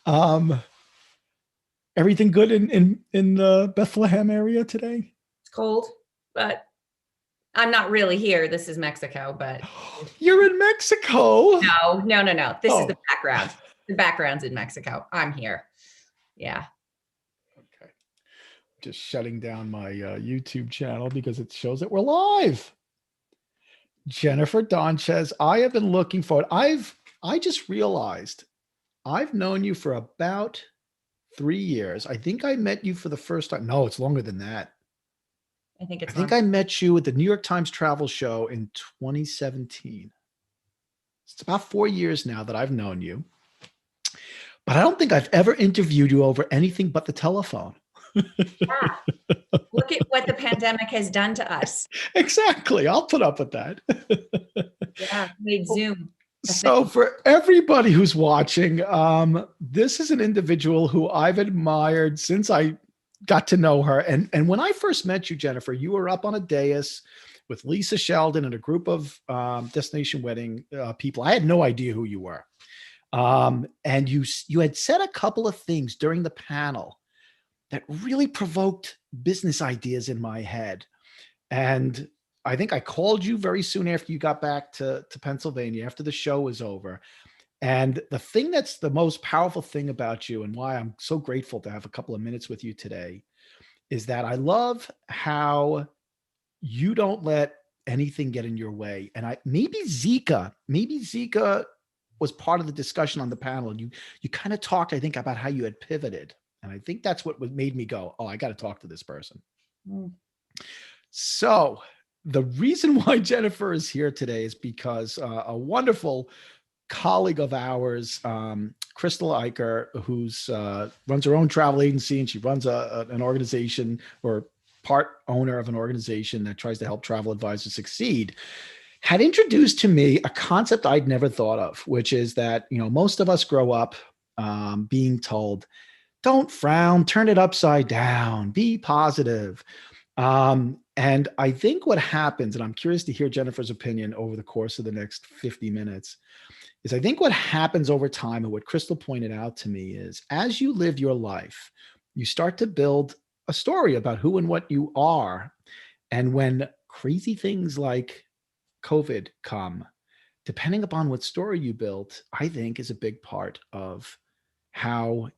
um, everything good in the Bethlehem area today? It's cold, but I'm not really here. This is Mexico, but You're in Mexico. no, no, no, no. This is the Oh, background. The background's in Mexico. I'm here. Yeah. okay. Just shutting down my YouTube channel because it shows that we're live. Jennifer Donchez, I have been looking for it. I just realized I've known you for about 3 years. I think I met you for the first time. No, it's longer than that. I think I it's think long. I met you at the New York Times Travel Show in 2017. It's about 4 years now that I've known you, but I don't think I've ever interviewed you over anything but the telephone. Ah, look at what the pandemic has done to us. Exactly. I'll put up with that. Yeah, made Zoom a thing. So for everybody who's watching, this is an individual who I've admired since I got to know her. And when I first met you, Jennifer, you were up on a dais with Lisa Sheldon and a group of Destination Wedding people. I had no idea who you were. And you had said a couple of things during the panel that really provoked business ideas in my head. And I think I called you very soon after you got back to Pennsylvania, after the show was over. And the thing that's the most powerful thing about you and why I'm so grateful to have a couple of minutes with you today is that I love how you don't let anything get in your way. And maybe Zika was part of the discussion on the panel. You kind of talked, I think, about how you had pivoted. And I think that's what made me go, oh, I got to talk to this person. Mm. So the reason why Jennifer is here today is because a wonderful colleague of ours, Crystal Eicher, who's runs her own travel agency, and she runs an organization or part owner of an organization that tries to help travel advisors succeed, had introduced to me a concept I'd never thought of, which is that, most of us grow up being told, don't frown, turn it upside down, be positive. And I think what happens, and I'm curious to hear Jennifer's opinion over the course of the next 50 minutes, is I think what happens over time, and what Crystal pointed out to me, is as you live your life, you start to build a story about who and what you are. And when crazy things like COVID come, depending upon what story you built, I think is a big part of how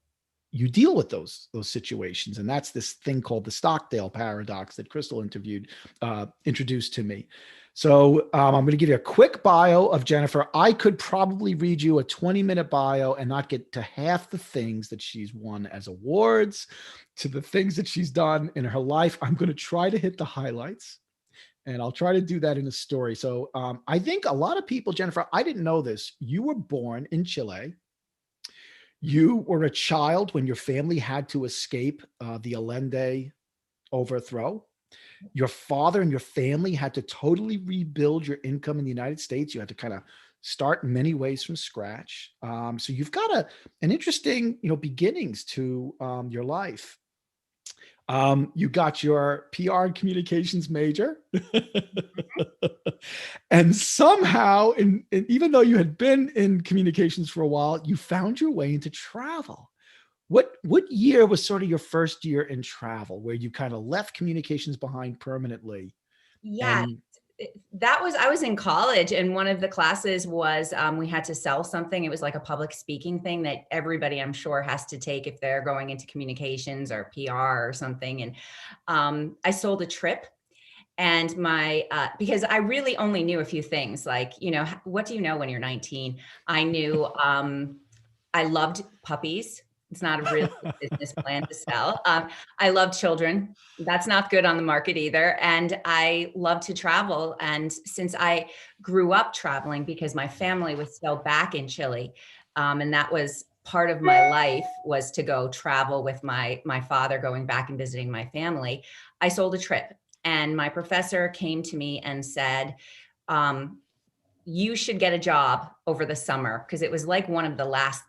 you deal with those situations. And that's this thing called the Stockdale paradox that Crystal introduced to me. So I'm going to give you a quick bio of Jennifer. I could probably read you a 20-minute bio and not get to half the things that she's won as awards, to the things that she's done in her life. I'm going to try to hit the highlights, and I'll try to do that in a story. So I think a lot of people, Jennifer, I didn't know this. You were born in Chile. You were a child when your family had to escape the Allende overthrow. Your father and your family had to totally rebuild your income in the United States. You had to kind of start in many ways from scratch. So you've got an interesting, beginnings to your life. You got your PR and communications major. And somehow, even though you had been in communications for a while, you found your way into travel. What year was sort of your first year in travel where you kind of left communications behind permanently? Yeah, And I was in college, and one of the classes was we had to sell something. It was like a public speaking thing that everybody, I'm sure, has to take if they're going into communications or PR or something. And I sold a trip. And because I really only knew a few things, like, what do you know when you're 19? I knew I loved puppies. It's not a real business plan to sell. I love children. That's not good on the market either. And I love to travel. And since I grew up traveling because my family was still back in Chile, and that was part of my life, was to go travel with my father, going back and visiting my family, I sold a trip. And my professor came to me and said, you should get a job over the summer, because it was like one of the last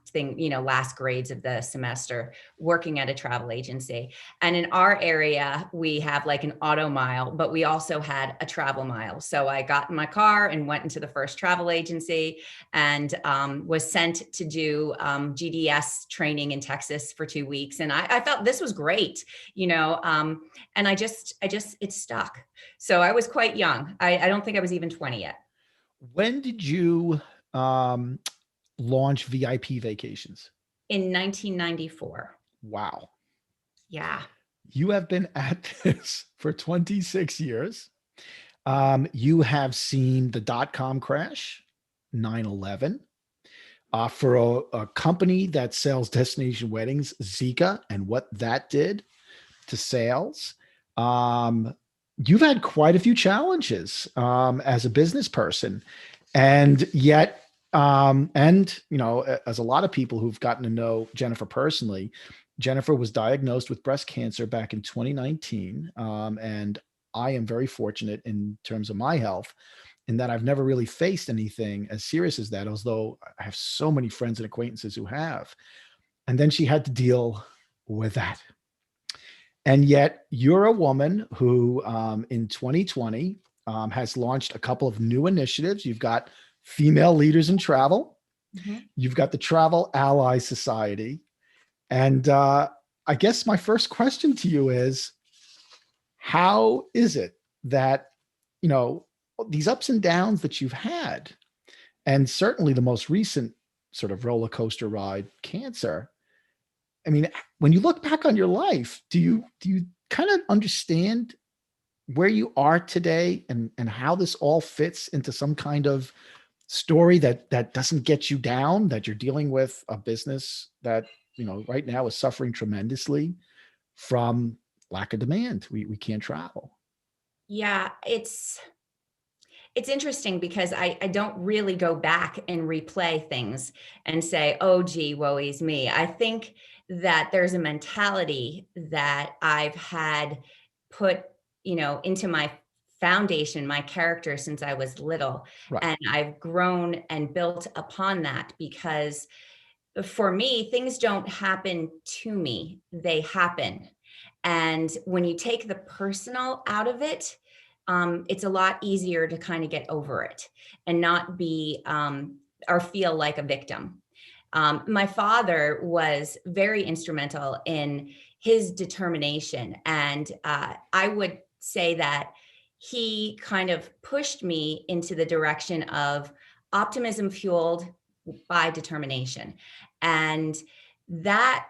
grades of the semester, working at a travel agency. And in our area, we have like an auto mile, but we also had a travel mile. So I got in my car and went into the first travel agency, and was sent to do GDS training in Texas for 2 weeks. And I felt this was great, and it stuck. So I was quite young. I don't think I was even 20 yet. When did you launch VIP Vacations? In 1994. Wow. Yeah. You have been at this for 26 years. You have seen the dot-com crash, 9/11, for a company that sells destination weddings, Zika, and what that did to sales. You've had quite a few challenges as a business person, and yet, as a lot of people who've gotten to know Jennifer personally, Jennifer was diagnosed with breast cancer back in 2019, and I am very fortunate in terms of my health, in that I've never really faced anything as serious as that, although I have so many friends and acquaintances who have. And then she had to deal with that. And yet, you're a woman who, in 2020, has launched a couple of new initiatives. You've got Female Leaders in Travel, Mm-hmm. you've got the Travel Ally Society. And I guess my first question to you is, how is it that, these ups and downs that you've had, and certainly the most recent sort of roller coaster ride, cancer, I mean, when you look back on your life, do you kind of understand where you are today, and how this all fits into some kind of story that doesn't get you down, that you're dealing with a business that, right now is suffering tremendously from lack of demand. We can't travel. Yeah, it's interesting because I don't really go back and replay things and say, oh, gee, woe is me. I think that there's a mentality that I've had put, into my foundation, my character, since I was little. Right. And I've grown and built upon that, because for me, things don't happen to me, they happen. And when you take the personal out of it, it's a lot easier to kind of get over it and not be or feel like a victim. My father was very instrumental in his determination. And I would say that he kind of pushed me into the direction of optimism fueled by determination. And that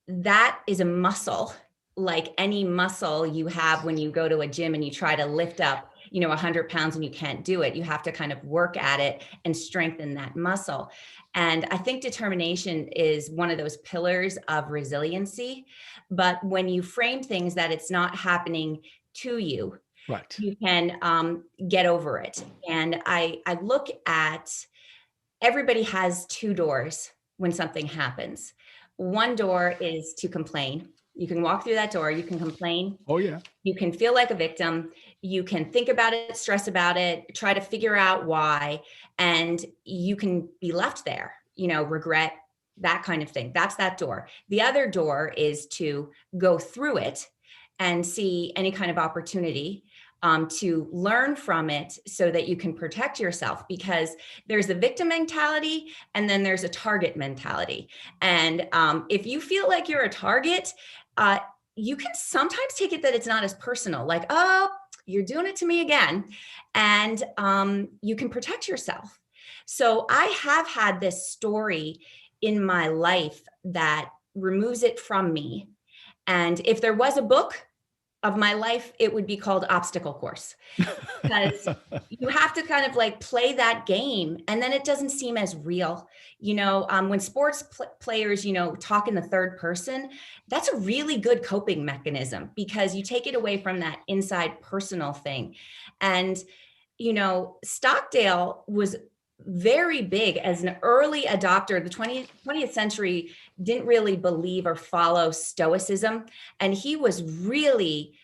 that is a muscle, like any muscle you have when you go to a gym and you try to lift up 100 pounds and you can't do it. You have to kind of work at it and strengthen that muscle. And I think determination is one of those pillars of resiliency. But when you frame things that it's not happening to you, Right. you can get over it. And I look at, everybody has two doors when something happens. One door is to complain. You can walk through that door, you can complain, Oh yeah. you can feel like a victim, you can think about it, stress about it, try to figure out why, and you can be left there, regret, that kind of thing. That's that door. The other door is to go through it and see any kind of opportunity to learn from it so that you can protect yourself, because there's a victim mentality and then there's a target mentality. And if you feel like you're a target, you can sometimes take it that it's not as personal, like, oh, you're doing it to me again. And you can protect yourself. So I have had this story in my life that removes it from me. And if there was a book of my life, it would be called Obstacle Course, because you have to kind of like play that game, and then it doesn't seem as real. When sports players, talk in the third person, that's a really good coping mechanism, because you take it away from that inside personal thing. And, Stockdale was very big as an early adopter. The 20th century didn't really believe or follow Stoicism. And he was really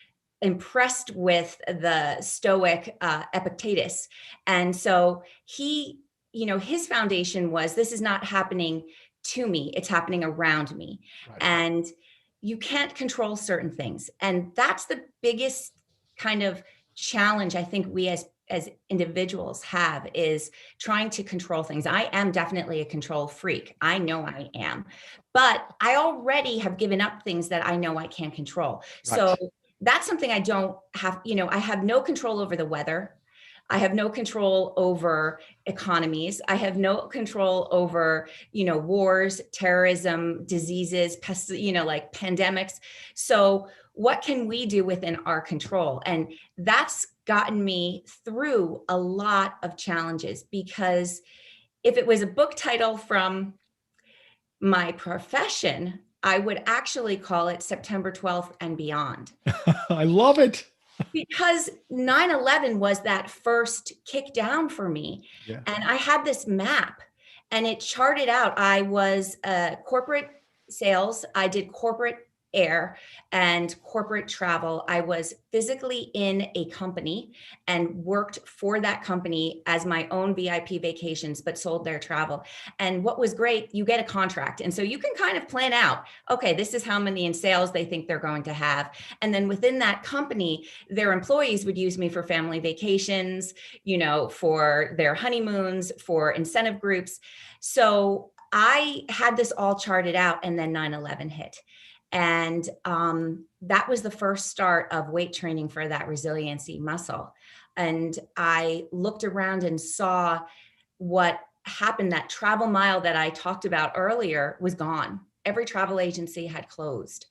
impressed with the Stoic Epictetus. And so he, his foundation was, this is not happening to me, it's happening around me. Right. And you can't control certain things. And that's the biggest kind of challenge I think we as individuals have, is trying to control things. I am definitely a control freak. I know I am, but I already have given up things that I know I can't control. Right. So that's something I don't have, I have no control over the weather. I have no control over economies. I have no control over, wars, terrorism, diseases, pests, like pandemics. So what can we do within our control? And that's gotten me through a lot of challenges, because if it was a book title from my profession, I would actually call it September 12th and Beyond. I love it. Because 9/11 was that first kick down for me. Yeah. And I had this map and it charted out. I was corporate sales. I did corporate air and corporate travel. I was physically in a company and worked for that company as my own VIP vacations, but sold their travel. And what was great, you get a contract. And so you can kind of plan out, okay, this is how many in sales they think they're going to have. And then within that company, their employees would use me for family vacations, for their honeymoons, for incentive groups. So I had this all charted out, and then 9/11 hit. And that was the first start of weight training for that resiliency muscle. And I looked around and saw what happened. That travel mile that I talked about earlier was gone. Every travel agency had closed.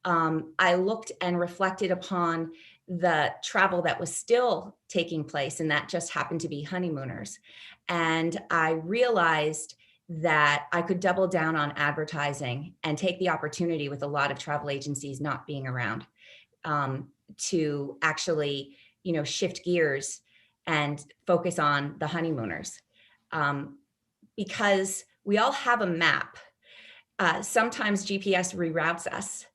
I looked and reflected upon the travel that was still taking place, and that just happened to be honeymooners. And I realized that I could double down on advertising and take the opportunity, with a lot of travel agencies not being around, to actually, shift gears and focus on the honeymooners. Because we all have a map. Sometimes GPS reroutes us,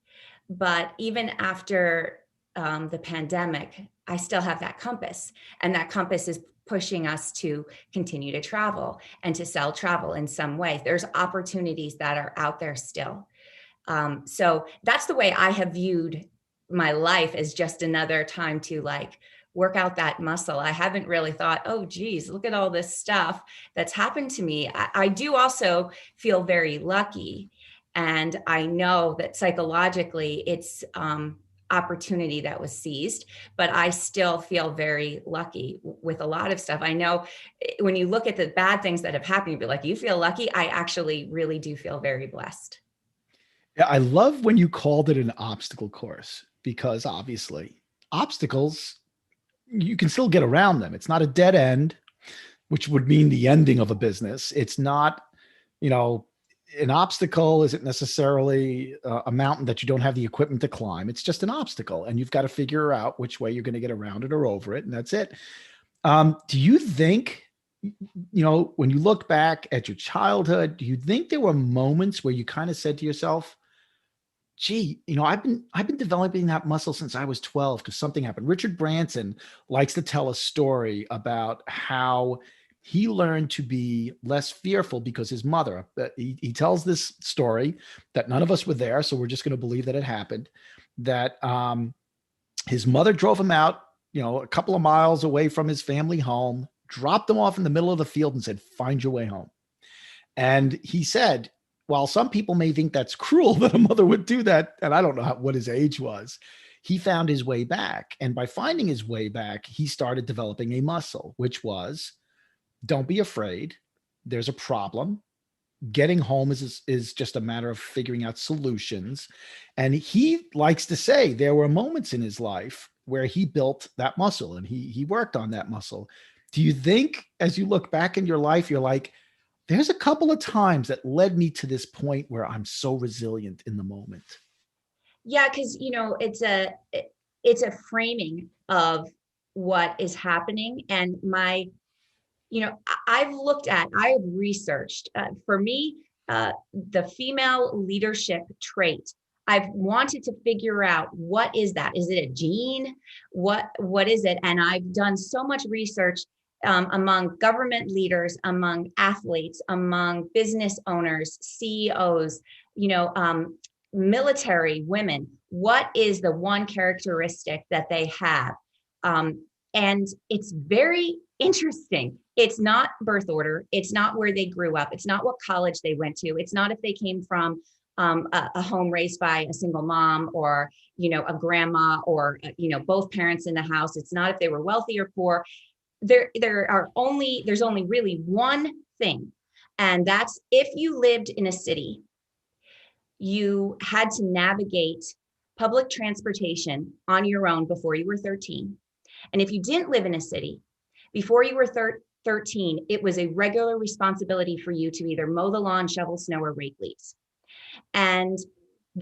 but even after the pandemic, I still have that compass, and that compass is pushing us to continue to travel and to sell travel in some way. There's opportunities that are out there still. So that's the way I have viewed my life, as just another time to work out that muscle. I haven't really thought, oh, geez, look at all this stuff that's happened to me. I do also feel very lucky. And I know that psychologically it's opportunity that was seized, but I still feel very lucky with a lot of stuff. I know when you look at the bad things that have happened, you'd be like, you feel lucky. I actually really do feel very blessed. Yeah, I love when you called it an obstacle course, because obviously obstacles, you can still get around them. It's not a dead end, which would mean the ending of a business. It's not, an obstacle isn't necessarily a mountain that you don't have the equipment to climb. It's just an obstacle, and you've got to figure out which way you're going to get around it or over it, and that's it. Do you think, when you look back at your childhood, do you think there were moments where you kind of said to yourself, gee, I've been developing that muscle since I was 12 because something happened? Richard Branson likes to tell a story about how he learned to be less fearful because his mother, he tells this story that none of us were there, so we're just going to believe that it happened, that his mother drove him out, a couple of miles away from his family home, dropped him off in the middle of the field and said, find your way home. And he said, while some people may think that's cruel that a mother would do that, and I don't know what his age was, he found his way back. And by finding his way back, he started developing a muscle, which was, don't be afraid. There's a problem. Getting home is just a matter of figuring out solutions. And he likes to say there were moments in his life where he built that muscle and he worked on that muscle. Do you think, as you look back in your life, you're like, there's a couple of times that led me to this point where I'm so resilient in the moment? Yeah, because it's a framing of what is happening. And I have researched, for me, the female leadership trait I've wanted to figure out, what is that? Is it a gene? What is it? And I've done so much research among government leaders, among athletes, among business owners, CEOs, military women. What is the one characteristic that they have? And it's very interesting. It's not birth order. It's not where they grew up. It's not what college they went to. It's not if they came from a home raised by a single mom, or a grandma, or both parents in the house. It's not if they were wealthy or poor. There's only really one thing, and that's if you lived in a city, you had to navigate public transportation on your own before you were 13. And if you didn't live in a city before you were 13, it was a regular responsibility for you to either mow the lawn, shovel snow, or rake leaves. And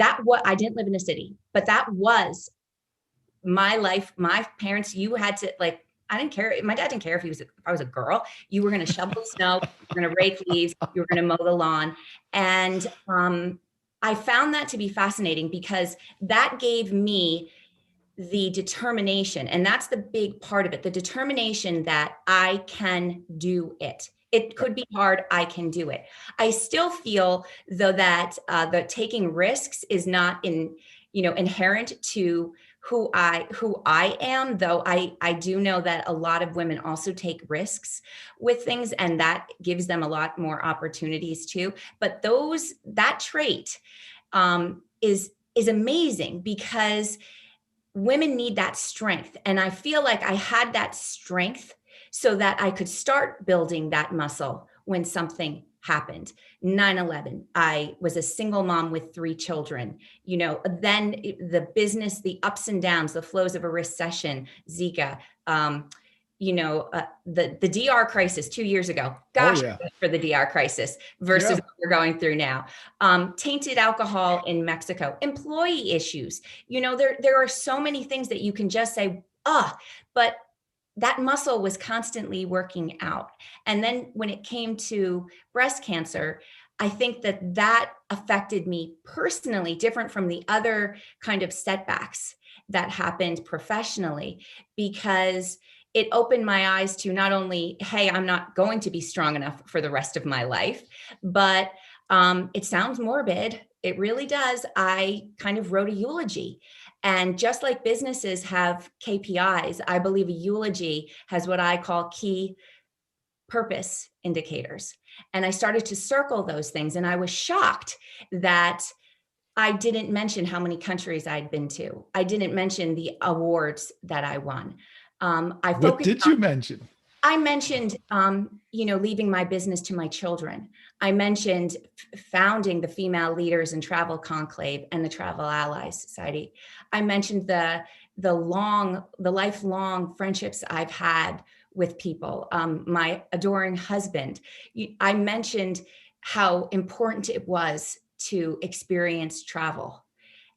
I didn't live in a city, but that was my life. My parents, you had to, like, I didn't care. My dad didn't care if I was a girl. You were going to shovel snow, you were going to rake leaves, you were going to mow the lawn. And I found that to be fascinating, because that gave me the determination, and that's the big part of it, the determination that I can do it. It could be hard, I can do it. I still feel, though, that the taking risks is not inherent to who I am, though I do know that a lot of women also take risks with things, and that gives them a lot more opportunities too. But that trait is amazing, because women need that strength. And I feel like I had that strength so that I could start building that muscle when something happened. 9/11, I was a single mom with 3 children. Then the business, the ups and downs, the flows of a recession, Zika, the DR crisis 2 years ago. Gosh, Oh, yeah. for the DR crisis versus Yeah. what we're going through now. Tainted alcohol in Mexico, employee issues. There are so many things that you can just say, but that muscle was constantly working out. And then when it came to breast cancer, I think that affected me personally, different from the other kind of setbacks that happened professionally, because it opened my eyes to not only, hey, I'm not going to be strong enough for the rest of my life, but it sounds morbid. It really does. I kind of wrote a eulogy. And just like businesses have KPIs, I believe a eulogy has what I call key purpose indicators. And I started to circle those things. And I was shocked that I didn't mention how many countries I'd been to. I didn't mention the awards that I won. What did you mention? I mentioned, leaving my business to my children. I mentioned founding the Female Leaders in Travel Conclave and the Travel Allies Society. I mentioned the lifelong friendships I've had with people, my adoring husband. I mentioned how important it was to experience travel.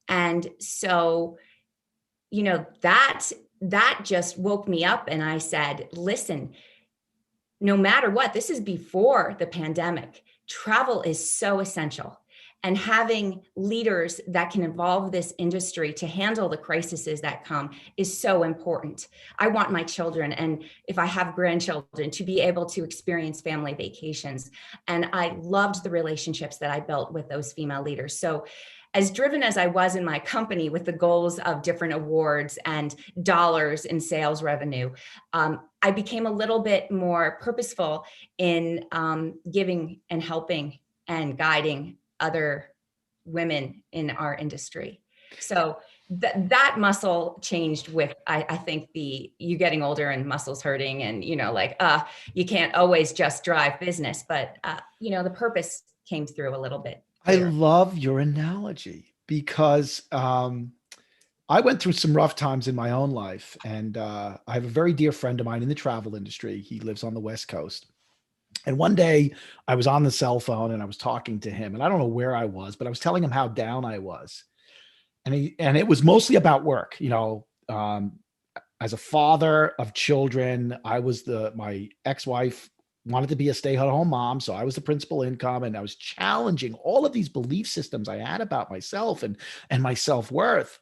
And so, that just woke me up, and I said, listen, no matter what, this is before the pandemic, travel is so essential. And having leaders that can evolve this industry to handle the crises that come is so important. I want my children, and if I have grandchildren, to be able to experience family vacations. And I loved the relationships that I built with those female leaders. So as driven as I was in my company with the goals of different awards and dollars in sales revenue, I became a little bit more purposeful in giving and helping and guiding other women in our industry. So that muscle changed with, I think, you getting older and muscles hurting, and you can't always just drive business, but the purpose came through a little bit I clearer. love your analogy, because I went through some rough times in my own life, and I have a very dear friend of mine in the travel industry. He lives on the West Coast. And one day I was on the cell phone and I was talking to him, and I don't know where I was, but I was telling him how down I was. And it was mostly about work. As a father of children, my ex-wife wanted to be a stay-at-home mom. So I was the principal income, and I was challenging all of these belief systems I had about myself and my self-worth.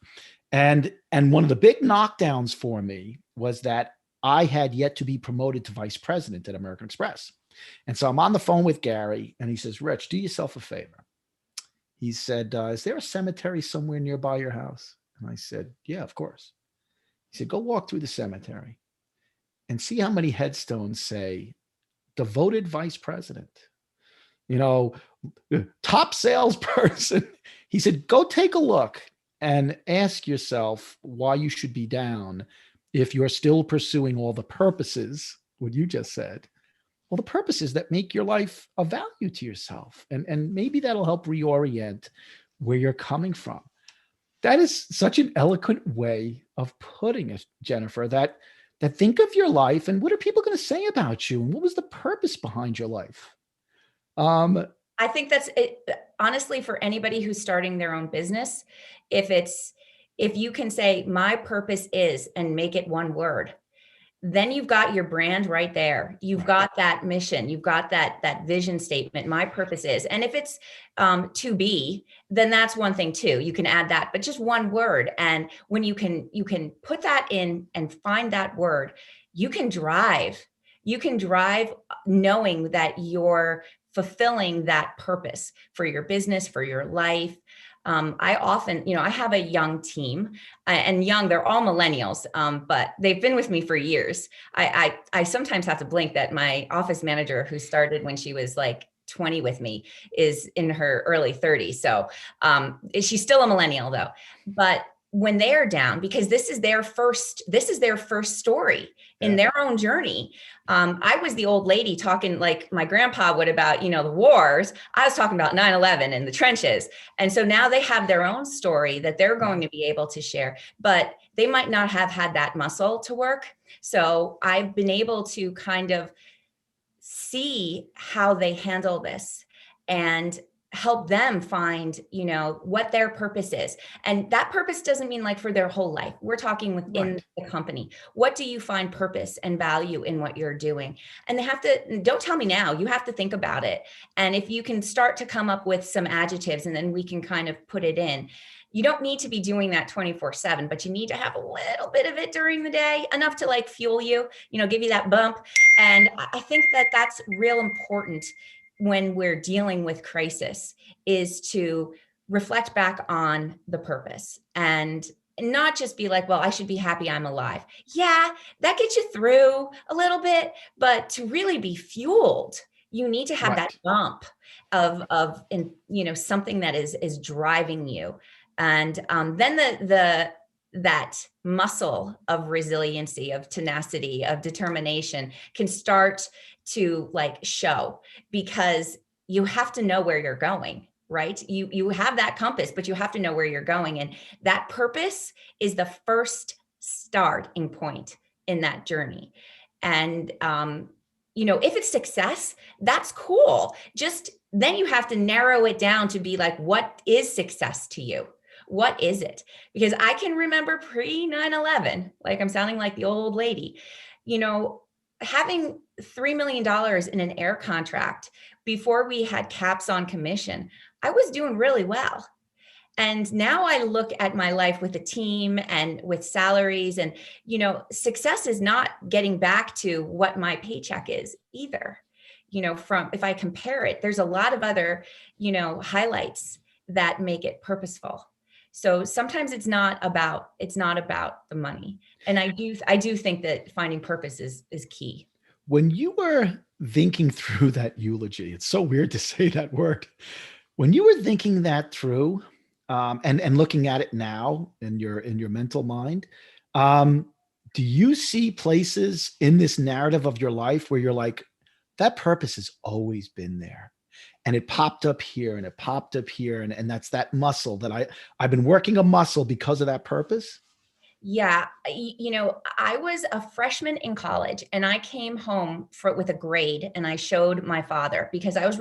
And one of the big knockdowns for me was that I had yet to be promoted to vice president at American Express. And so I'm on the phone with Gary, and he says, Rich, do yourself a favor. He said, is there a cemetery somewhere nearby your house? And I said, yeah, of course. He said, go walk through the cemetery and see how many headstones say devoted vice president, you know, top salesperson. He said, go take a look and ask yourself why you should be down if you're still pursuing all the purposes, what you just said, well, the purposes that make your life of value to yourself. And maybe that'll help reorient where you're coming from. That is such an eloquent way of putting it, Jennifer, that think of your life and what are people going to say about you? And what was the purpose behind your life? I think that's it. Honestly, for anybody who's starting their own business, if you can say my purpose is and make it one word, then you've got your brand right there. You've got that mission. You've got that vision statement. My purpose is, and if it's to be, then that's one thing too. You can add that, but just one word. And when you can put that in and find that word, you can drive. You can drive knowing that you're fulfilling that purpose for your business, for your life. I often, I have a young team, and they're all millennials, but they've been with me for years. I sometimes have to blink that my office manager, who started when she was like 20 with me, is in her early 30s. So she's still a millennial though. But when they are down, because this is their first story in their own journey. I was the old lady talking like my grandpa would about, the wars. I was talking about 9/11 and the trenches. And so now they have their own story that they're going to be able to share, but they might not have had that muscle to work. So I've been able to kind of see how they handle this and help them find, what their purpose is. And that purpose doesn't mean like for their whole life. We're talking within the company. What do you find purpose and value in what you're doing? And they have to, don't tell me now, you have to think about it. And if you can start to come up with some adjectives and then we can kind of put it in. You don't need to be doing that 24/7, but you need to have a little bit of it during the day, enough to like fuel you, give you that bump. And I think that that's real important when we're dealing with crisis, is to reflect back on the purpose and not just be like, well, I should be happy I'm alive. Yeah, that gets you through a little bit, but to really be fueled, you need to have that bump of something that is driving you. And then that muscle of resiliency, of tenacity, of determination can start to like show, because you have to know where you're going, right? You have that compass, but you have to know where you're going. And that purpose is the first starting point in that journey. And, if it's success, that's cool. Just then you have to narrow it down to be like, what is success to you? What is it? Because I can remember pre 9/11, like I'm sounding like the old lady, having $3 million in an air contract before we had caps on commission. I was doing really well. And now I look at my life with a team and with salaries, and, success is not getting back to what my paycheck is either. From, if I compare it, there's a lot of other, highlights that make it purposeful. So sometimes it's not about the money. And I do think that finding purpose is key. When you were thinking through that eulogy, it's so weird to say that word. When you were thinking that through, and looking at it now in your mental mind, do you see places in this narrative of your life where you're like, that purpose has always been there, and it popped up here and it popped up here, and that's that muscle that I've been working a muscle because of that purpose? Yeah. I was a freshman in college and I came home with a grade, and I showed my father because I was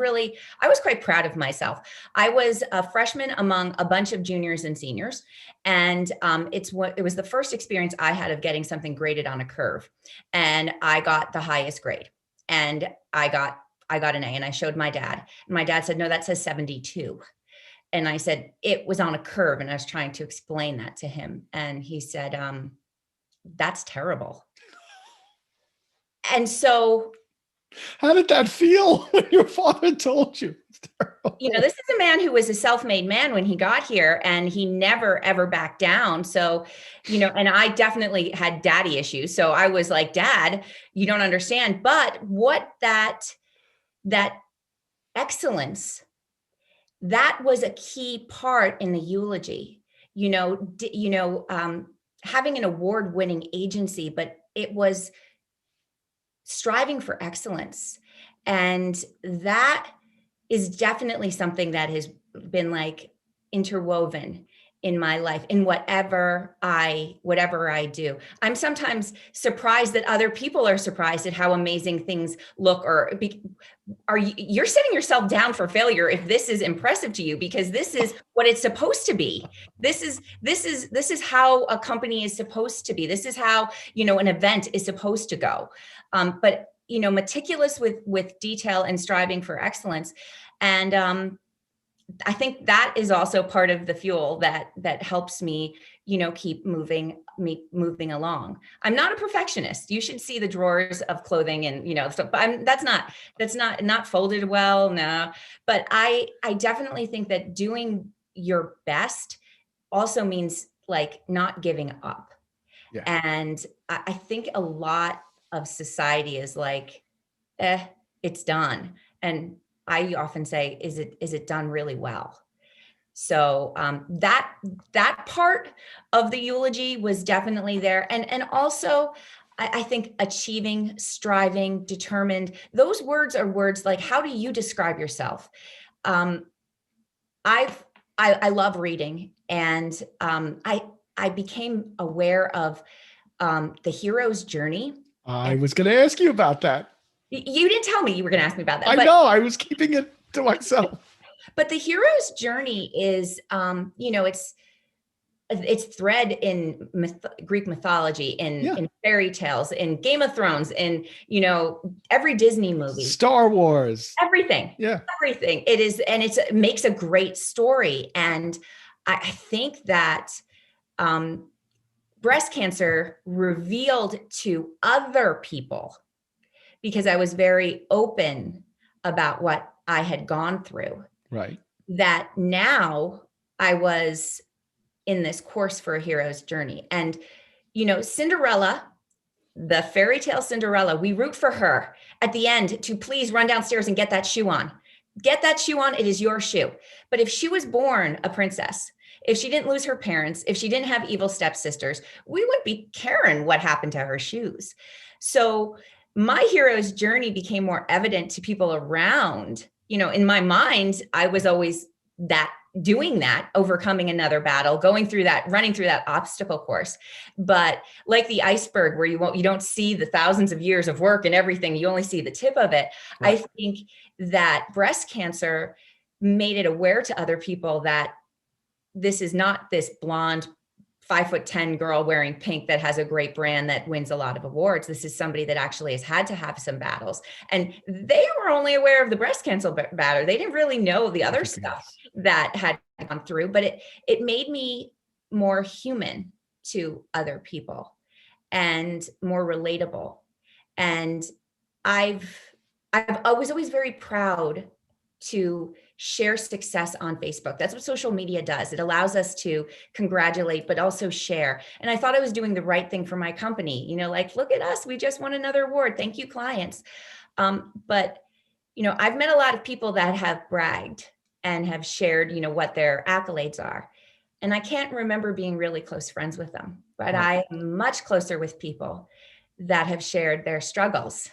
quite proud of myself. I was a freshman among a bunch of juniors and seniors. And it was the first experience I had of getting something graded on a curve, and I got the highest grade. and I got an A, and I showed my dad. And my dad said, no, that says 72. And I said, it was on a curve. And I was trying to explain that to him. And he said, that's terrible. And so, how did that feel when your father told you? It's terrible. this is a man who was a self-made man when he got here, and he never, ever backed down. So, and I definitely had daddy issues. So I was like, Dad, you don't understand. But what that excellence, that was a key part in the eulogy, having an award-winning agency, but it was striving for excellence. And that is definitely something that has been like interwoven in my life, in whatever I do. I'm sometimes surprised that other people are surprised at how amazing things look, you're setting yourself down for failure if this is impressive to you, because this is what it's supposed to be. This is how a company is supposed to be. This is how, an event is supposed to go. But meticulous with detail and striving for excellence. And I think that is also part of the fuel that helps me, keep moving along. I'm not a perfectionist. You should see the drawers of clothing and, so that's not folded well. No, but I definitely think that doing your best also means like not giving up. Yeah. And I think a lot of society is like, it's done. And I often say, is it done really well? So that part of the eulogy was definitely there. And also, I think achieving, striving, determined, those words are words like, how do you describe yourself? I love reading, and I became aware of the hero's journey. I was going to ask you about that. You didn't tell me you were going to ask me about that. I know. I was keeping it to myself. But the hero's journey is, it's thread in Greek mythology, in fairy tales, in Game of Thrones, in, every Disney movie. Star Wars. Everything. Yeah. Everything. It is, and it makes a great story. And I think that breast cancer revealed to other people, because I was very open about what I had gone through. Right. That now I was in this course for a hero's journey. And, Cinderella, the fairy tale Cinderella, we root for her at the end to please run downstairs and get that shoe on. Get that shoe on. It is your shoe. But if she was born a princess, if she didn't lose her parents, if she didn't have evil stepsisters, we wouldn't be caring what happened to her shoes. So my hero's journey became more evident to people around. In my mind, I was always doing that, overcoming another battle, going through that, running through that obstacle course. But like the iceberg, where you don't see the thousands of years of work and everything, you only see the tip of it. Right. I think that breast cancer made it aware to other people that this is not this blonde 5'10" girl wearing pink that has a great brand that wins a lot of awards. This is somebody that actually has had to have some battles. And they were only aware of the breast cancer battle. They didn't really know the other stuff that had gone through, but it made me more human to other people and more relatable. And I was always very proud to share success on Facebook. That's what social media does. It allows us to congratulate, but also share. And I thought I was doing the right thing for my company. Like, look at us, we just won another award. Thank you, clients. But, I've met a lot of people that have bragged and have shared, what their accolades are. And I can't remember being really close friends with them, but I am much closer with people that have shared their struggles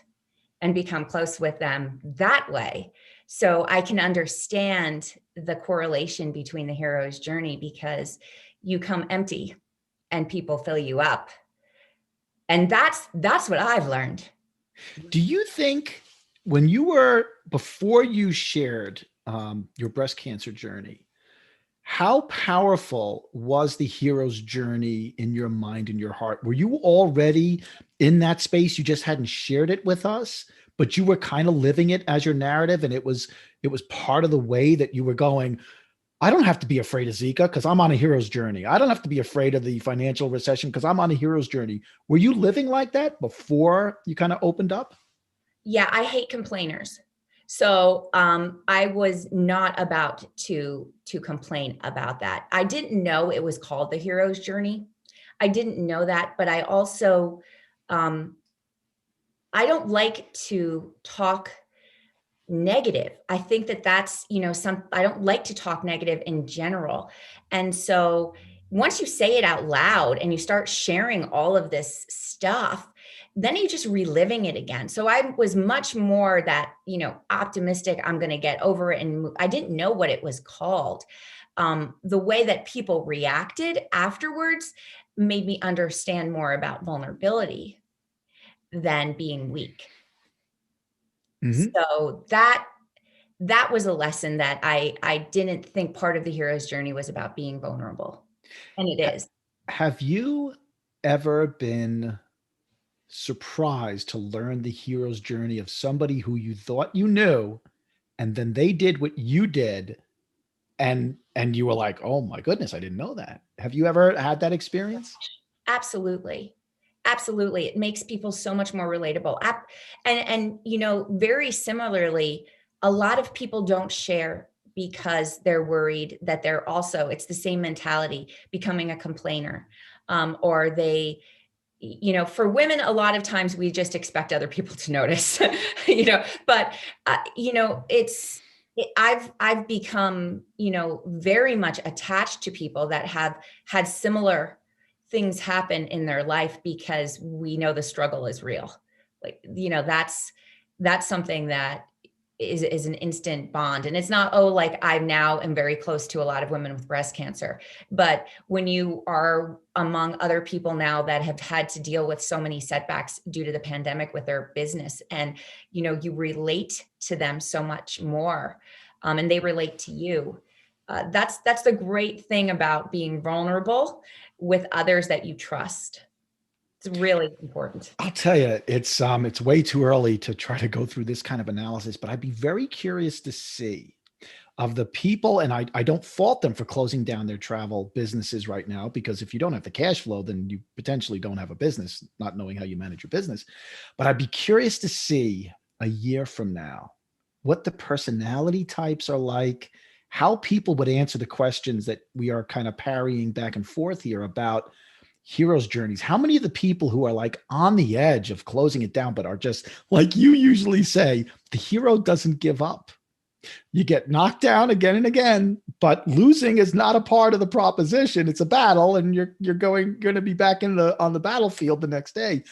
and become close with them that way. So I can understand the correlation between the hero's journey, because you come empty and people fill you up. And that's what I've learned. Do you think before you shared your breast cancer journey, how powerful was the hero's journey in your mind and your heart? Were you already in that space? You just hadn't shared it with us but you were kind of living it as your narrative, and it was part of the way that you were going. I don't have to be afraid of Zika because I'm on a hero's journey. I don't have to be afraid of the financial recession because I'm on a hero's journey. Were you living like that before you kind of opened up? Yeah, I hate complainers. So I was not about to complain about that. I didn't know it was called the hero's journey. I didn't know that, but I also um, I don't like to talk negative. I think that that's, I don't like to talk negative in general. And so once you say it out loud and you start sharing all of this stuff, then you're just reliving it again. So I was much more that, optimistic, I'm going to get over it. And I didn't know what it was called. The way that people reacted afterwards made me understand more about vulnerability than being weak. Mm-hmm. So that was a lesson that I didn't think part of the hero's journey was about being vulnerable. And it is. Have you ever been surprised to learn the hero's journey of somebody who you thought you knew, and then they did what you did, and you were like, "Oh my goodness, I didn't know that." Have you ever had that experience? Absolutely. Absolutely. It makes people so much more relatable. And very similarly, a lot of people don't share because they're worried that they're also, it's the same mentality, becoming a complainer. Or they, for women, a lot of times we just expect other people to notice, but I've become, very much attached to people that have had similar things happen in their life because we know the struggle is real. Like, that's something that is an instant bond. And it's not, oh, like I now am very close to a lot of women with breast cancer. But when you are among other people now that have had to deal with so many setbacks due to the pandemic with their business, and you relate to them so much more, and they relate to you. That's the great thing about being vulnerable with others that you trust. It's really important. I'll tell you, it's way too early to try to go through this kind of analysis, but I'd be very curious to see of the people, and I don't fault them for closing down their travel businesses right now, because if you don't have the cash flow, then you potentially don't have a business, not knowing how you manage your business. But I'd be curious to see a year from now what the personality types are like, how people would answer the questions that we are kind of parrying back and forth here about heroes journeys. How many of the people who are like on the edge of closing it down but are just like you usually say, the hero doesn't give up. You get knocked down again and again, but losing is not a part of the proposition. It's a battle, and you're going to be back on the battlefield the next day.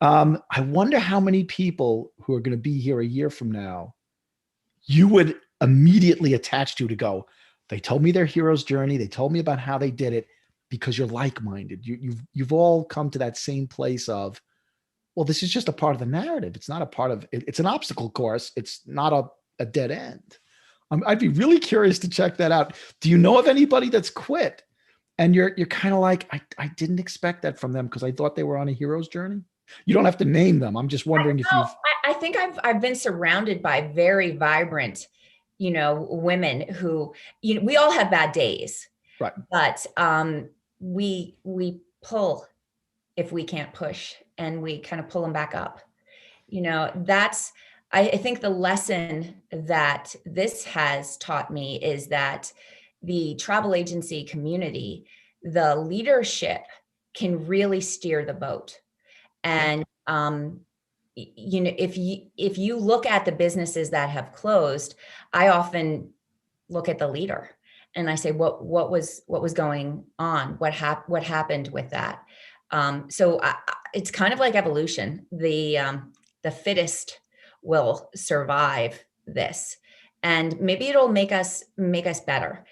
I wonder how many people who are going to be here a year from now you would immediately attach to go, they told me their hero's journey. They told me about how they did it, because you're like-minded. You've all come to that same place of, well, this is just a part of the narrative. It's not a part of it. It's an obstacle course. It's not a dead end. I'd be really curious to check that out. Do you know of anybody that's quit and you're kind of like, I didn't expect that from them because I thought they were on a hero's journey? You don't have to name them. I'm just wondering if you've. I think I've been surrounded by very vibrant, women who, we all have bad days, Right. but we pull if we can't push, and we kind of pull them back up. That's, I think the lesson that this has taught me is that the travel agency community, the leadership can really steer the boat. And if you look at the businesses that have closed, I often look at the leader and I say, what was going on? What happened with that? So it's kind of like evolution. The fittest will survive this, and maybe it'll make us better.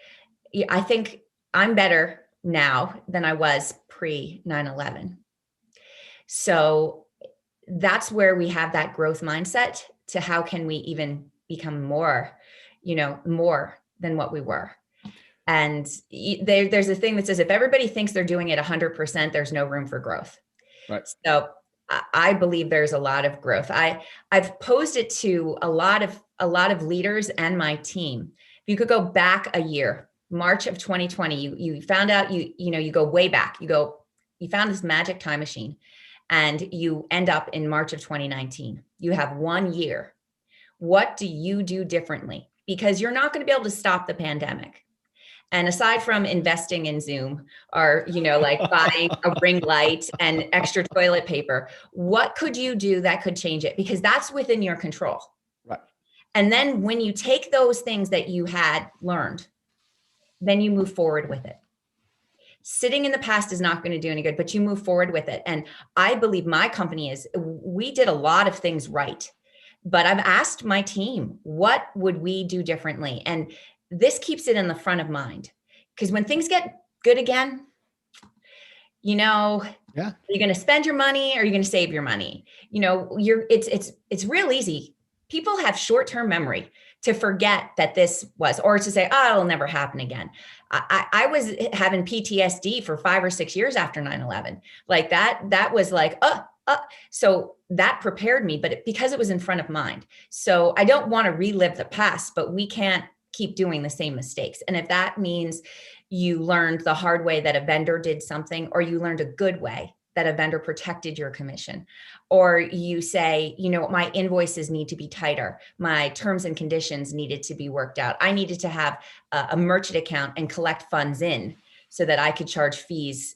I think I'm better now than I was pre 9/11. So that's where we have that growth mindset to how can we even become more, more than what we were. And there's a thing that says, if everybody thinks they're doing it 100%, there's no room for growth. Right. So I believe there's a lot of growth. I've posed it to a lot of leaders and my team. If you could go back a year, March of 2020, you found out, you go way back. You found this magic time machine, and you end up in March of 2019. You have 1 year. What do you do differently? Because you're not going to be able to stop the pandemic. And aside from investing in Zoom, or, like buying a ring light and extra toilet paper, what could you do that could change it? Because that's within your control. Right. And then when you take those things that you had learned, then you move forward with it. Sitting in the past is not going to do any good, but you move forward with it. And I believe my company we did a lot of things right, but I've asked my team, what would we do differently? And this keeps it in the front of mind, because when things get good again, Yeah. you're going to spend your money, or you're going to save your money. It's real easy. People have short-term memory to forget that this was, or to say, oh, it'll never happen again. I was having PTSD for 5 or 6 years after 9/11. Like that was like, so that prepared me, but because it was in front of mind. So I don't want to relive the past, but we can't keep doing the same mistakes. And if that means you learned the hard way that a vendor did something, or you learned a good way that a vendor protected your commission, or you say, my invoices need to be tighter, my terms and conditions needed to be worked out, I needed to have a merchant account and collect funds in so that I could charge fees,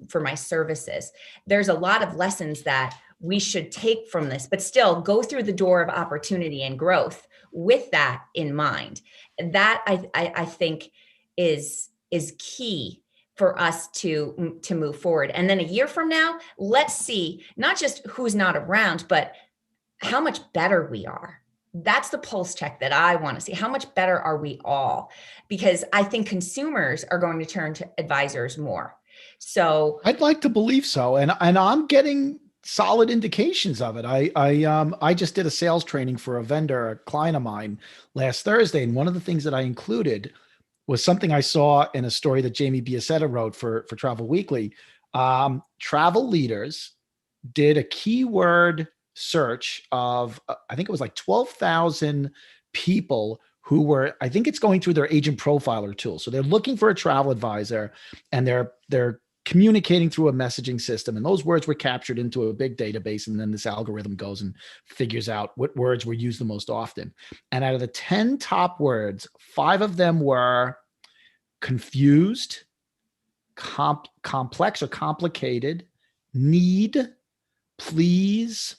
for my services. There's a lot of lessons that we should take from this, but still go through the door of opportunity and growth with that in mind. That I think is key for us to move forward. And then a year from now, let's see not just who's not around, but how much better we are. That's the pulse check that I want to see. How much better are we all? Because I think consumers are going to turn to advisors more. So I'd like to believe so, and I'm getting solid indications of it. I just did a sales training for a vendor, a client of mine, last Thursday, and one of the things that I included was something I saw in a story that Jamie Biasetta wrote for Travel Weekly. Travel leaders did a keyword search of, I think it was like 12,000 people who were, I think it's going through their agent profiler tool. So they're looking for a travel advisor, and they're communicating through a messaging system. And those words were captured into a big database. And then this algorithm goes and figures out what words were used the most often. And out of the 10 top words, 5 of them were confused, complex or complicated, need, please,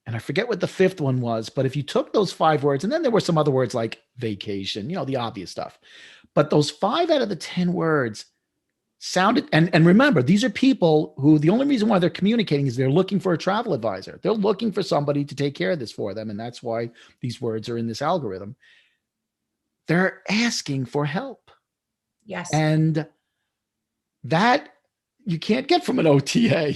and I forget what the 5th one was, but if you took those 5 words, and then there were some other words like vacation, the obvious stuff, but those 5 out of the 10 words sounded, and remember, these are people who the only reason why they're communicating is they're looking for a travel advisor. They're looking for somebody to take care of this for them, and that's why these words are in this algorithm. They're asking for help. yes. And that you can't get from an OTA.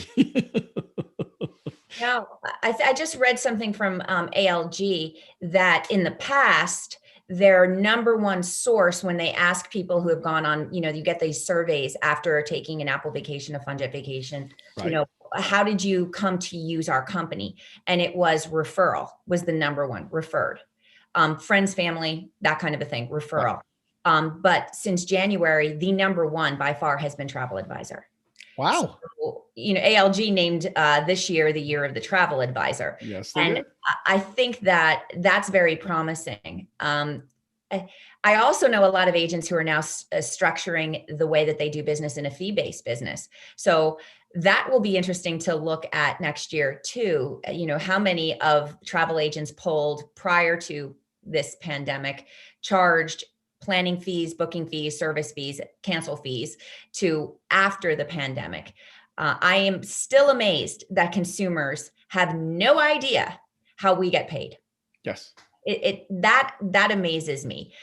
No, I just read something from ALG that in the past, their number one source when they ask people who have gone on, you get these surveys after taking an Apple vacation, a FunJet vacation, Right. How did you come to use our company? And it was referral was the number one, referred. Friends, family, that kind of a thing, referral. Right. But since January, the number one by far has been travel advisor. Wow. So, ALG named this year the year of the travel advisor. Yes, and did. I think that that's very promising. I also know a lot of agents who are now structuring the way that they do business in a fee-based business. So that will be interesting to look at next year too. How many of travel agents polled prior to this pandemic charged planning fees, booking fees, service fees, cancel fees to after the pandemic. I am still amazed that consumers have no idea how we get paid. Yes. That amazes me.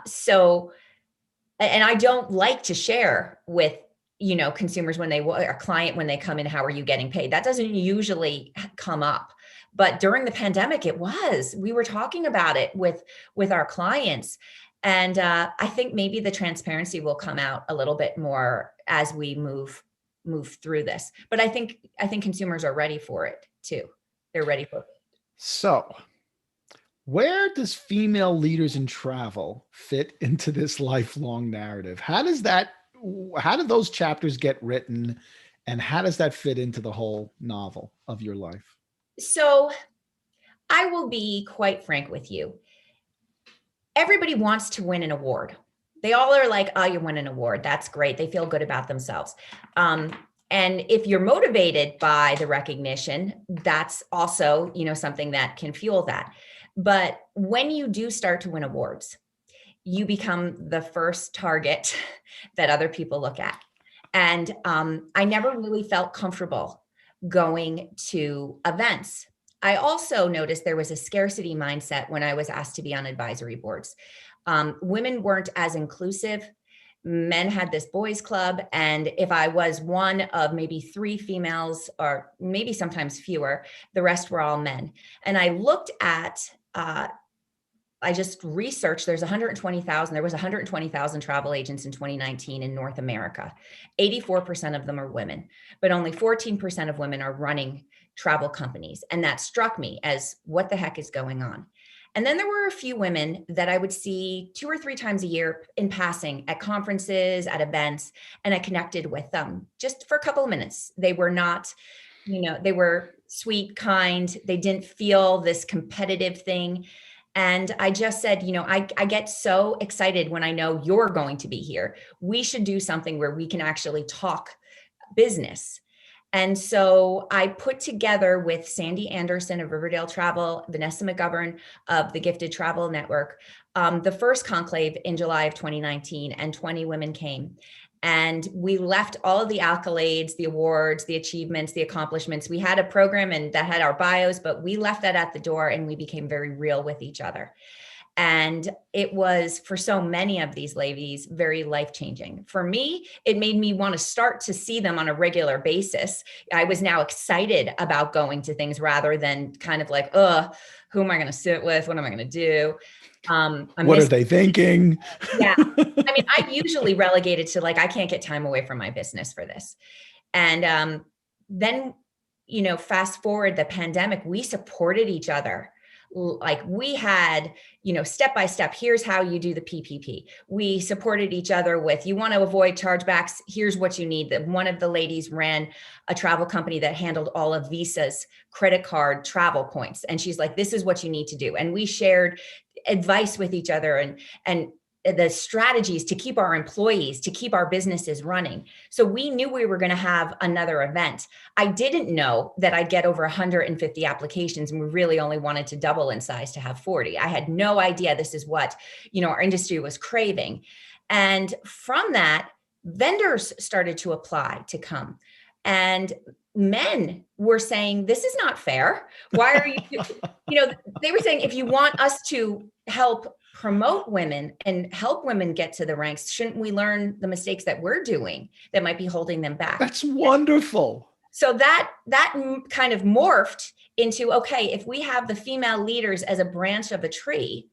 So, and I don't like to share with, consumers when a client, when they come in, how are you getting paid? That doesn't usually come up. But during the pandemic, we were talking about it with our clients. And I think maybe the transparency will come out a little bit more as we move move through this. But I think consumers are ready for it too. They're ready for it. So, where does female leaders in travel fit into this lifelong narrative? How do those chapters get written, and how does that fit into the whole novel of your life? So I will be quite frank with you. Everybody wants to win an award. They all are like, oh, you win an award. That's great. They feel good about themselves. And if you're motivated by the recognition, that's also, something that can fuel that. But when you do start to win awards, you become the first target that other people look at. And I never really felt comfortable going to events. I also noticed there was a scarcity mindset when I was asked to be on advisory boards. Women weren't as inclusive. Men had this boys club. And if I was one of maybe 3 females, or maybe sometimes fewer, the rest were all men. And I looked at, I just researched, there was 120,000 travel agents in 2019 in North America. 84% of them are women, but only 14% of women are running travel companies. And that struck me as, what the heck is going on? And then there were a few women that I would see 2 or 3 times a year in passing at conferences, at events, and I connected with them just for a couple of minutes. They were not, they were sweet, kind. They didn't feel this competitive thing. And I just said, I get so excited when I know you're going to be here. We should do something where we can actually talk business. And so I put together with Sandy Anderson of Riverdale Travel, Vanessa McGovern of the Gifted Travel Network, the first conclave in July of 2019, and 20 women came. And we left all of the accolades, the awards, the achievements, the accomplishments. We had a program and that had our bios, but we left that at the door and we became very real with each other. And it was, for so many of these ladies, very life-changing. For me, it made me want to start to see them on a regular basis. I was now excited about going to things rather than kind of like, who am I going to sit with? What am I going to do? What are they thinking? Yeah. I mean, I usually relegated to like, I can't get time away from my business for this. And then, fast forward the pandemic, we supported each other. Like we had, step by step, here's how you do the PPP. We supported each other with, you want to avoid chargebacks, here's what you need. One of the ladies ran a travel company that handled all of Visa's credit card travel points. And she's like, this is what you need to do. And we shared advice with each other and the strategies to keep our employees, to keep our businesses running. So we knew we were going to have another event. I didn't know that I'd get over 150 applications, and we really only wanted to double in size to have 40. I had no idea this is what, our industry was craving. And from that, vendors started to apply to come. And men were saying, this is not fair. Why are you, they were saying, if you want us to help promote women and help women get to the ranks, shouldn't we learn the mistakes that we're doing that might be holding them back? That's wonderful. So that kind of morphed into, okay, if we have the female leaders as a branch of a tree,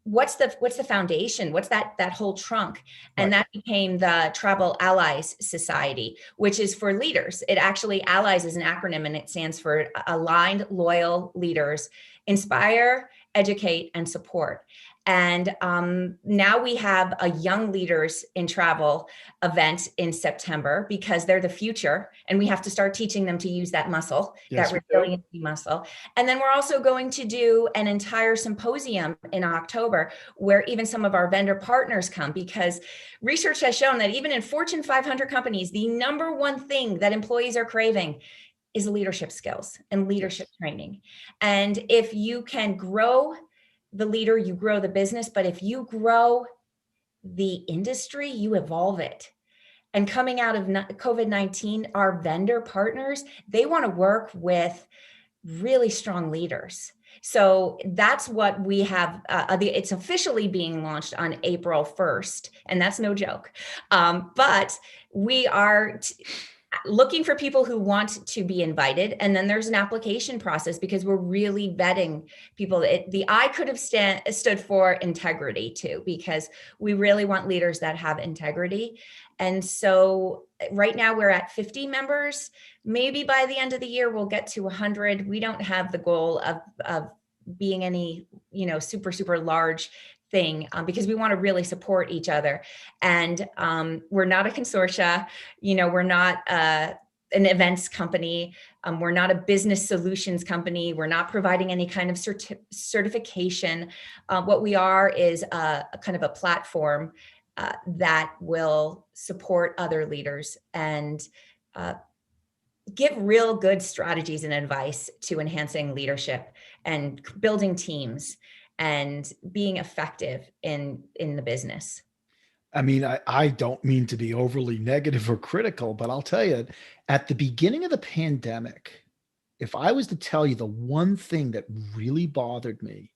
what's the foundation? What's that whole trunk? And that became the Travel Allies Society, which is for leaders. It actually, Allies is an acronym, and it stands for Aligned Loyal Leaders, Inspire, Educate, and Support. And now we have a Young Leaders in Travel event in September, because they're the future, and we have to start teaching them to use that muscle, that resiliency muscle. And then we're also going to do an entire symposium in October where even some of our vendor partners come, because research has shown that even in Fortune 500 companies, the number one thing that employees are craving is leadership skills and leadership training. And if you can grow the leader, you grow the business. But if you grow the industry, you evolve it. And coming out of COVID-19, our vendor partners, they want to work with really strong leaders. So that's what we have. It's officially being launched on April 1st, and that's no joke. But we are looking for people who want to be invited. And then there's an application process because we're really vetting people. The I could have stood for integrity too, because we really want leaders that have integrity. And so right now we're at 50 members. Maybe by the end of the year, we'll get to 100. We don't have the goal of being any, super, super large thing, because we want to really support each other. And we're not a consortia, we're not an events company. We're not a business solutions company. We're not providing any kind of certification. What we are is a kind of a platform that will support other leaders and give real good strategies and advice to enhancing leadership and building teams and being effective in the business. I mean, I don't mean to be overly negative or critical, but I'll tell you, at the beginning of the pandemic, if I was to tell you the one thing that really bothered me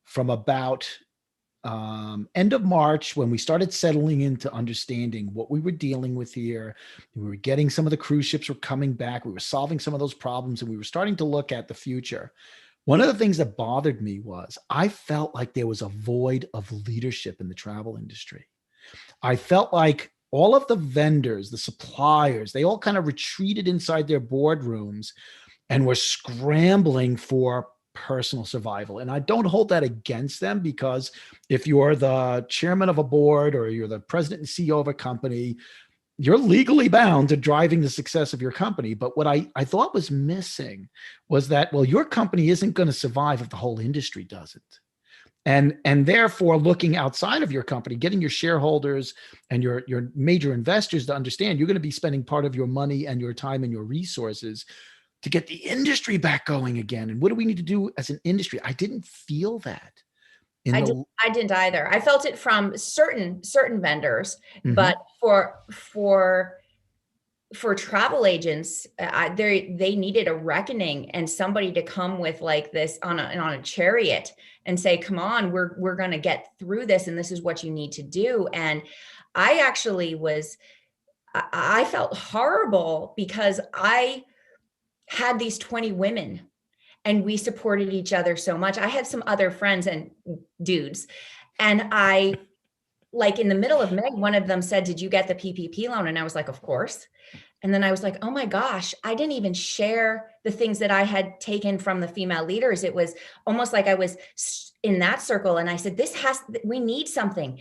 from about end of March, when we started settling into understanding what we were dealing with here, we were getting some of the cruise ships were coming back, we were solving some of those problems, and we were starting to look at the future. One of the things that bothered me was I felt like there was a void of leadership in the travel industry. I felt like all of the vendors, the suppliers, they all kind of retreated inside their boardrooms and were scrambling for personal survival. And I don't hold that against them, because if you're the chairman of a board or you're the president and CEO of a company, you're legally bound to driving the success of your company. But what I thought was missing was that, well, your company isn't going to survive if the whole industry doesn't. And therefore, looking outside of your company, getting your shareholders and your major investors to understand you're going to be spending part of your money and your time and your resources to get the industry back going again. And what do we need to do as an industry? I didn't feel that in the. I didn't either. I felt it from certain vendors, Mhm. but for travel agents, they needed a reckoning and somebody to come with like this on a chariot and say, "Come on, we're going to get through this, and this is what you need to do." And I actually I felt horrible because I had these 20 women and we supported each other so much. I had some other friends and dudes, and like in the middle of May, one of them said, "Did you get the PPP loan?" And I was like, "Of course." And then I was like, "Oh my gosh, I didn't even share the things that I had taken from the female leaders." It was almost like I was in that circle. And I said, we need something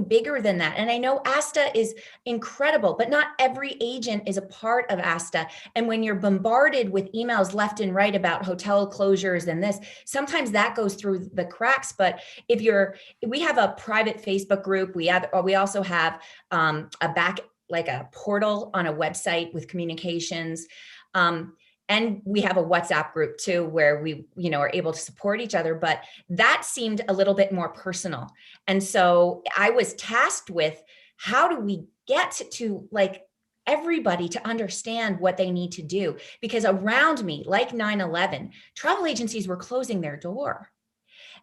bigger than that. And I know ASTA is incredible, but not every agent is a part of ASTA. And when you're bombarded with emails left and right about hotel closures and this, sometimes that goes through the cracks. But we have a private Facebook group. We also have like a portal on a website with communications. And we have a WhatsApp group too, where we, are able to support each other, but that seemed a little bit more personal. And so I was tasked with, how do we get to like everybody to understand what they need to do? Because around me, like 9/11, travel agencies were closing their door.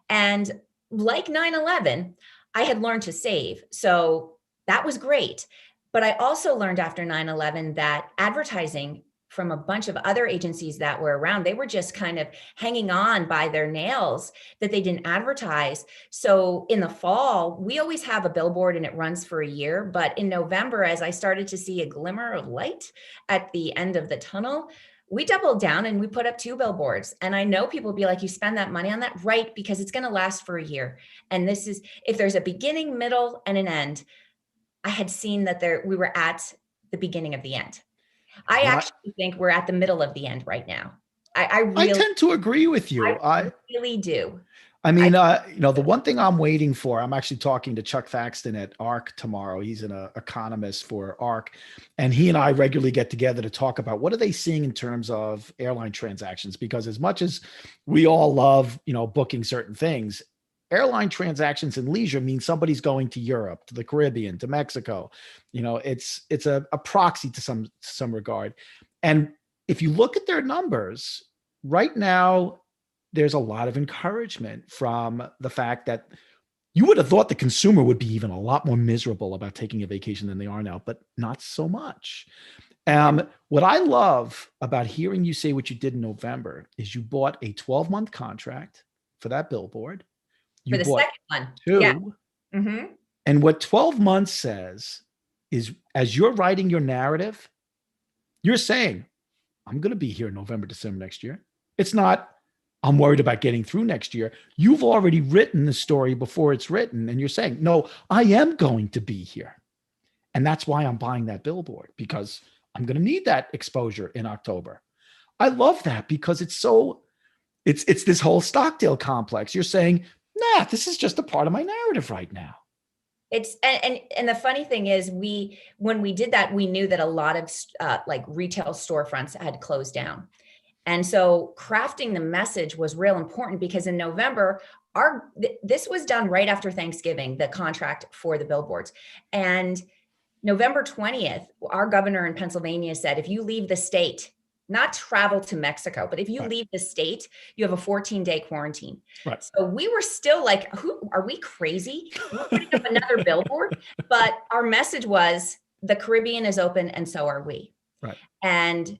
And like 9/11, I had learned to save. So that was great. But I also learned after 9/11 that advertising from a bunch of other agencies that were around, they were just kind of hanging on by their nails, that they didn't advertise. So in the fall, we always have a billboard and it runs for a year. But in November, as I started to see a glimmer of light at the end of the tunnel, we doubled down and we put up 2 billboards. And I know people be like, "You spend that money on that?" Right, because it's going to last for a year. And this is, if there's a beginning, middle, and an end, I had seen that we were at the beginning of the end. I Well, actually think we're at the middle of the end right now. I I really, tend to agree with I you. really do. I I mean, the one thing I'm waiting for, I'm actually talking to Chuck Thaxton at ARC tomorrow. He's an economist for ARC, and he and I regularly get together to talk about what are they seeing in terms of airline transactions. Because as much as we all love, booking certain things, airline transactions in leisure mean somebody's going to Europe, to the Caribbean, to Mexico. It's a proxy to some regard. And if you look at their numbers right now, there's a lot of encouragement from the fact that you would have thought the consumer would be even a lot more miserable about taking a vacation than they are now, but not so much. What I love about hearing you say what you did in November is you bought a 12-month contract for that billboard. For You the bought second one. Yeah. two. Mm-hmm. And what 12 months says is, as you're writing your narrative, you're saying, I'm going to be here in November, December next year. It's not, I'm worried about getting through next year. You've already written the story before it's written. And you're saying, no, I am going to be here. And that's why I'm buying that billboard, because I'm going to need that exposure in October. I love that because it's this whole Stockdale complex. You're saying, nah, this is just a part of my narrative right now. It's and the funny thing is, when we did that, we knew that a lot of like retail storefronts had closed down, and so crafting the message was real important, because in November, this was done right after Thanksgiving, the contract for the billboards, and November 20th, our governor in Pennsylvania said, if you leave the state, not travel to Mexico, but if you leave the state, you have a 14-day quarantine. Right. So we were still like, who are we crazy? We're putting up another billboard. But our message was, the Caribbean is open and so are we. Right. And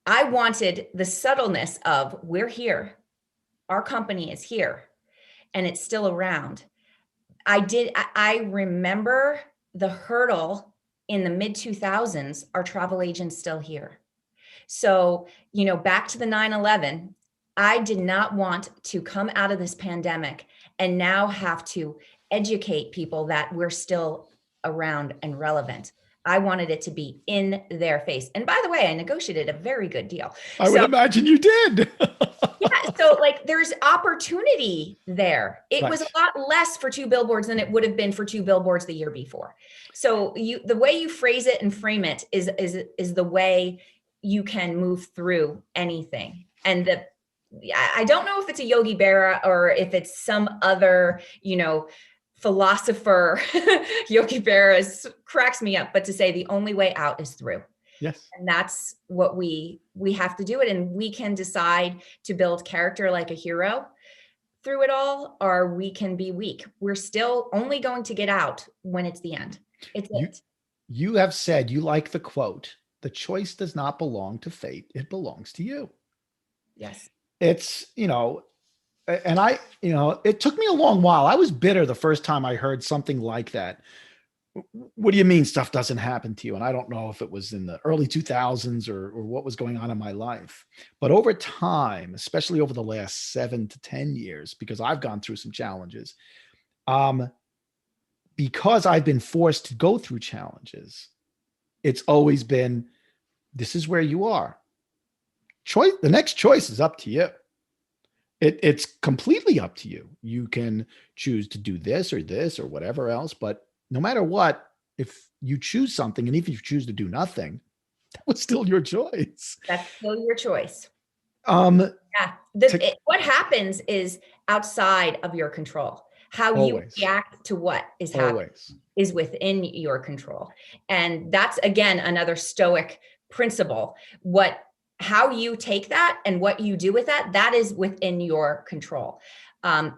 I wanted the subtleness of, we're here. Our company is here and it's still around. I remember the hurdle in the mid 2000s, are travel agents still here? So, back to the 9/11, I did not want to come out of this pandemic and now have to educate people that we're still around and relevant. I wanted it to be in their face. And by the way, I negotiated a very good deal. I would imagine you did. Yeah. So there's opportunity there. It Right. was a lot less for two billboards than it would have been for two billboards the year before. So the way you phrase it and frame it is the way you can move through anything. And I don't know if it's a Yogi Berra or if it's some other, philosopher. Yogi Berra cracks me up, but to say the only way out is through. Yes. And that's what we have to do it. And we can decide to build character like a hero through it all, or we can be weak. We're still only going to get out when it's the end. You have said, you like the quote, the choice does not belong to fate. It belongs to you. Yes. It's, and it took me a long while. I was bitter the first time I heard something like that. What do you mean stuff doesn't happen to you? And I don't know if it was in the early 2000s or what was going on in my life. But over time, especially over the last 7 to 10 years, because I've gone through some challenges, because I've been forced to go through challenges, it's always been, this is where you are. The next choice is up to you. It's completely up to you. You can choose to do this or whatever else, but no matter what, if you choose something, and if you choose to do nothing, that was still your choice. That's still your choice. Yeah. What happens is outside of your control. How you react to what is happening is within your control. And that's, again, another Stoic principle. How you take that and what you do with that is within your control. The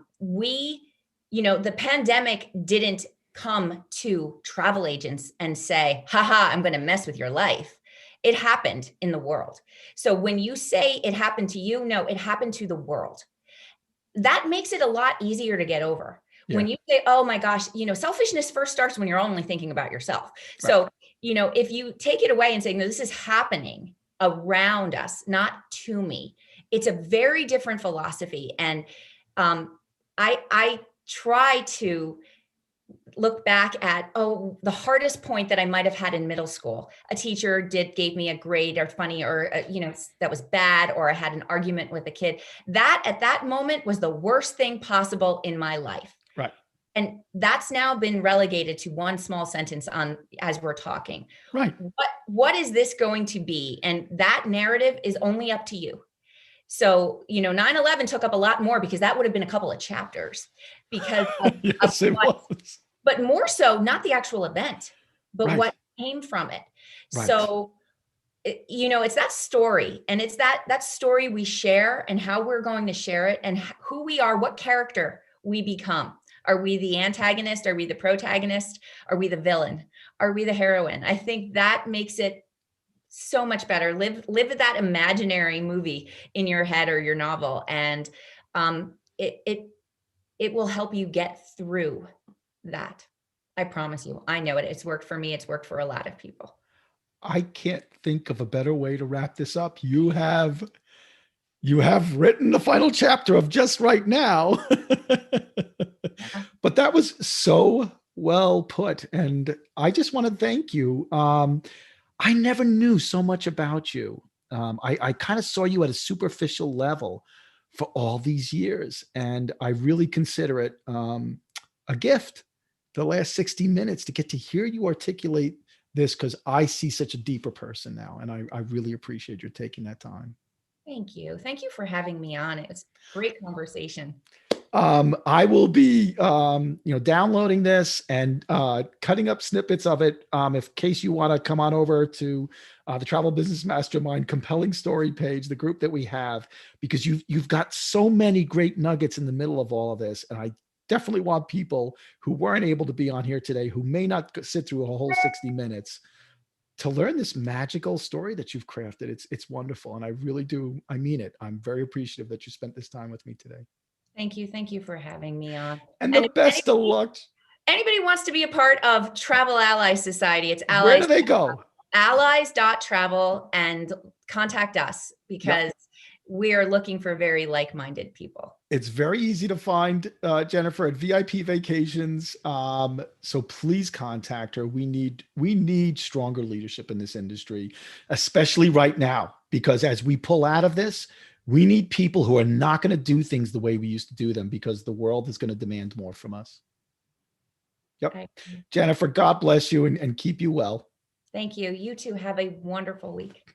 pandemic didn't come to travel agents and say, haha, I'm going to mess with your life. It happened in the world. So when you say it happened to you, no, it happened to the world. That makes it a lot easier to get over. Yeah. When you say, oh my gosh, selfishness first starts when you're only thinking about yourself. Right. So, if you take it away and say, no, this is happening around us, not to me, it's a very different philosophy. And I try to look back at, the hardest point that I might have had in middle school. A teacher gave me a grade or funny or, that was bad, or I had an argument with a kid. That at that moment was the worst thing possible in my life. Right. And that's now been relegated to one small sentence as we're talking. Right. What is this going to be? And that narrative is only up to you. So, 9/11 took up a lot more, because that would have been a couple of chapters, because yes, it was. But more so, not the actual event, but what came from it. Right. So, it's that story, and it's that story we share and how we're going to share it and who we are, what character we become. Are we the antagonist? Are we the protagonist? Are we the villain? Are we the heroine? I think that makes it so much better. Live that imaginary movie in your head or your novel, and it will help you get through that. I promise you. I know it. It's worked for me. It's worked for a lot of people. I can't think of a better way to wrap this up. You have written the final chapter of Just Right Now. Yeah. But that was so well put. And I just want to thank you. I never knew so much about you. I kind of saw you at a superficial level for all these years. And I really consider it a gift the last 60 minutes to get to hear you articulate this, because I see such a deeper person now. And I really appreciate your taking that time. Thank you. Thank you for having me on. It was a great conversation. I will be, downloading this and cutting up snippets of it. In case you want to come on over to the Travel Business Mastermind Compelling Story page, the group that we have, because you've got so many great nuggets in the middle of all of this, and I definitely want people who weren't able to be on here today, who may not sit through a whole 60 minutes, to learn this magical story that you've crafted. It's wonderful, and I really do. I mean it. I'm very appreciative that you spent this time with me today. Thank you. Thank you for having me on. And the And if best of luck. anybody wants to be a part of Travel Allies Society, it's Where do they go? allies.travel, and contact us because Yep. we are looking for very like-minded people. It's very easy to find Jennifer at VIP Vacations. So please contact her. We need stronger leadership in this industry, especially right now, because as we pull out of this, we need people who are not going to do things the way we used to do them, because the world is going to demand more from us. Yep. Okay. Jennifer, God bless you and keep you well. Thank you. You too have a wonderful week.